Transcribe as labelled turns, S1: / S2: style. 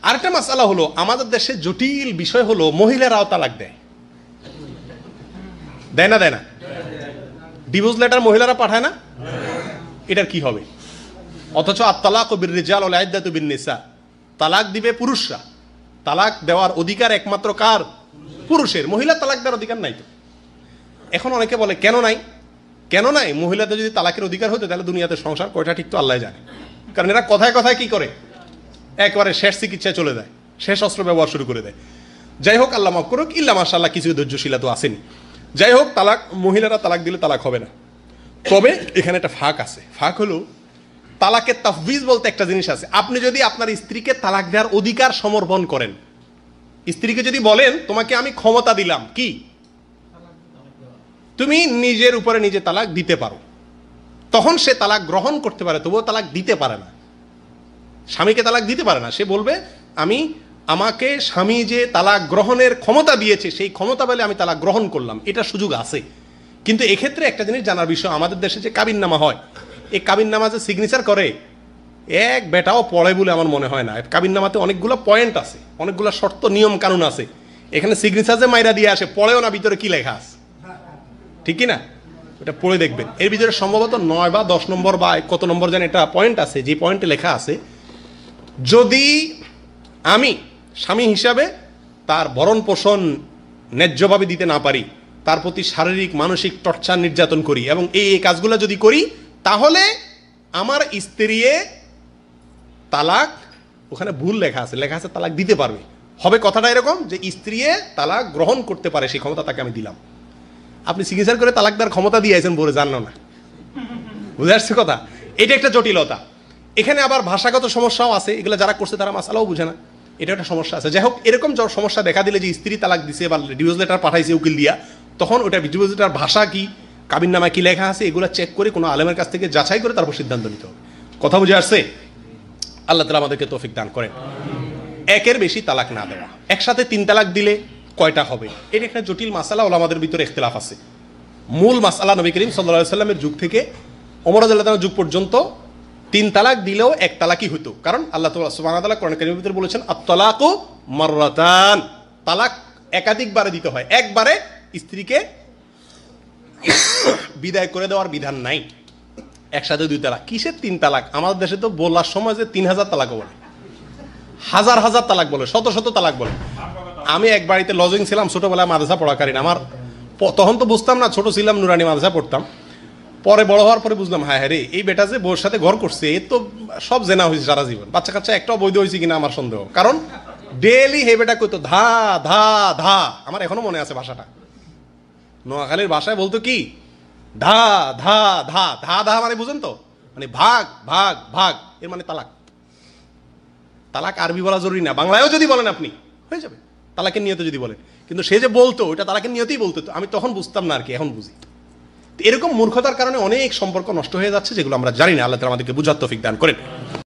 S1: আরেকটা মাসআলা হলো, আমাদের দেশে জটিল বিষয় হলো মহিলারাও তালাক দেয়, দেয় না? দেয় না? ডিভোর্স লেটার মহিলারা পাঠায় না? এটার কি হবে? অথচ আত-তালাকু বির-রিজাল ওয়াল ইদ্দাতু বিন-নিসা, তালাক দিবে পুরুষরা। তালাক দেওয়ার অধিকার একমাত্র কার? পুরুষের। মহিলা তালাক দেওয়ার অধিকার নাই তো। এখন অনেকে বলে কেন নাই? কেন নাই? মহিলাদের যদি তালাকের অধিকার হতো তাহলে দুনিয়াতে সংসার কয়টা ঠিক তো আল্লাহ জানে। কারণ এরা কথায় কথায় কি করে, একবারে শেষ চিকিৎসায় চলে যায়, শেষ অস্ত্র ব্যবহার শুরু করে দেয়। যাই হোক, আল্লাহ মাফ করুক, ইল্লা মাশাআল্লাহ কিছু ধৈর্যশীলা তো আসেনি। যাই হোক, তালাক, মহিলারা তালাক দিলে তালাক হবে না। তবে এখানে একটা ফাঁক আছে। ফাঁক হলো তালাকের তাফবিজ বলতে একটা জিনিস আছে। আপনি যদি আপনার স্ত্রীকে তালাক দেওয়ার অধিকার সমর্পণ করেন, স্ত্রীকে যদি বলেন তোমাকে আমি ক্ষমতা দিলাম কি তুমি নিজের উপরে নিজে তালাক দিতে পারো, তখন সে তালাক গ্রহণ করতে পারে, তবুও তালাক দিতে পারে না, স্বামীকে তালাক দিতে পারে না। সে বলবে আমাকে স্বামী যে তালাক গ্রহণের ক্ষমতা দিয়েছে সেই ক্ষমতা বলে আমি তালাক গ্রহণ করলাম, এটা সুযোগ আছে। কিন্তু এক্ষেত্রে একটা জিনিস জানার বিষয়, আমাদের দেশে যে কাবিননামা হয়, এই কাবিননামা যে সিগনেচার করে এক বেটাও পড়ে বলে আমার মনে হয় না। কাবিননামাতে অনেকগুলো পয়েন্ট আছে, অনেকগুলো শর্ত নিয়ম কানুন আছে। এখানে সিগনেচার যে মাইরা দিয়ে আসে, পড়েও না ভিতরে কি লেখা আছে, ঠিক কি না? ওটা পড়ে দেখবেন। এর ভিতরে সম্ভবত 9 বা 10 নম্বর বা কত নম্বর যেন একটা পয়েন্ট আছে, যে পয়েন্টে লেখা আছে যদি আমি স্বামী হিসাবে তার ভরণ পোষণ ন্যায্যভাবে দিতে না পারি, তার প্রতি শারীরিক মানসিক টর্চার নির্যাতন করি এবং এই কাজগুলো যদি করি, তাহলে আমার স্ত্রী তালাক, ওখানে ভুল লেখা আছে, লেখা আছে তালাক দিতে পারবে। হবে কথাটা এরকম যে স্ত্রী তালাক গ্রহণ করতে পারে, সেই ক্ষমতা তাকে আমি দিলাম। আপনি সিগনেচার করে তালাক দেওয়ার ক্ষমতা দিয়েছেন বলে জানো না, বুঝে আসছে কথা? এটা একটা জটিলতা। এখানে আবার ভাষাগত সমস্যাও আছে, এগুলো যারা করছে তারা মাসালাও বুঝে না, এটা একটা সমস্যা আছে। যাই হোক, এরকম সমস্যা দেখা দিলে যে স্ত্রী তালাক দিছে বা ডিভোর্স লেটার পাঠাইছে উকিল দিয়া, তখন ওটা ডিভোর্স লেটার ভাষা কি, কাবিননামায় কি লেখা আছে, এগুলো চেক করে কোনো আলেমের কাছ থেকে যাচাই করে তারপর সিদ্ধান্ত নিতে হবে। কথা বুঝে আসছে? আল্লাহ তাআলা আমাদেরকে তৌফিক দান করেন। একের বেশি তালাক না দেওয়া, একসাথে 3 তালাক দিলে কয়টা হবে, এটা একটা জটিল মাসালা, ওলামাদের ভিতরে ইখতিলাফ আছে। মূল মাসালা নবী করিম সাল্লাল্লাহু আলাইহি সাল্লামের যুগ থেকে ওমর রাদিয়াল্লাহু তাআলার যুগ পর্যন্ত 3 তালাক দিলেও 1 তালাকই হতো। কারণ আল্লাহ সুবহানাহু ওয়া তাআলা কোরআন কারীমের ভিতরে বলেছেন আত-তালাকু মাররাতান, তালাক একাধিকবারে দিতে হয়, একবারে স্ত্রীকে বিদায় করে দেওয়ার বিধান নাই। একসাথে 2 তালাক, কিসের 3 তালাক? আমাদের দেশে তো বলার সময় যে 3000 তালাক বলে, হাজার হাজার তালাক বলে, শত শত তালাক বলে। আমি এক বাড়িতে লজিং ছিলাম ছোটবেলায়, মাদ্রাসা পড়াকালীন। আমার তখন তো বুঝতাম না, ছোট ছিলাম, নুরানি মাদ্রাসা পড়তাম। পরে বড় হওয়ার পরে বুঝলাম, হ্যাঁ রে, এই বেটা যে বউর সাথে ঘর করছে, এ তো সব জেনা হয়েছে সারা জীবন, বাচ্চা কাচ্চা একটাও বৈধ হয়েছে কিনা আমার সন্দেহ। কারণ ডেইলি হে বেটা কইতো ধা ধা ধা, আমার এখনো মনে আছে ভাষাটা, নোয়াখালীর ভাষায় বলতো কি, ধা ধা ধা ধা ধা, মানে বুঝেন তো, মানে ভাগ ভাগ ভাগ, এর মানে তালাক। তালাক আরবি বলা জরুরি না, বাংলায়ও যদি বলেন আপনি হয়ে যাবে, তালাকের নিয়তে যদি বলেন। কিন্তু সে যে বলতো ওইটা তালাকের নিয়তেই বলতো, আমি তখন বুঝতাম না আর কি, এখন বুঝি। এরকম মূর্খতার কারণে অনেক সম্পর্ক নষ্ট হয়ে যাচ্ছে, যেগুলো আমরা জানি না। আল্লাহ তাআলা আমাদেরকে বুঝার তৌফিক দান করেন।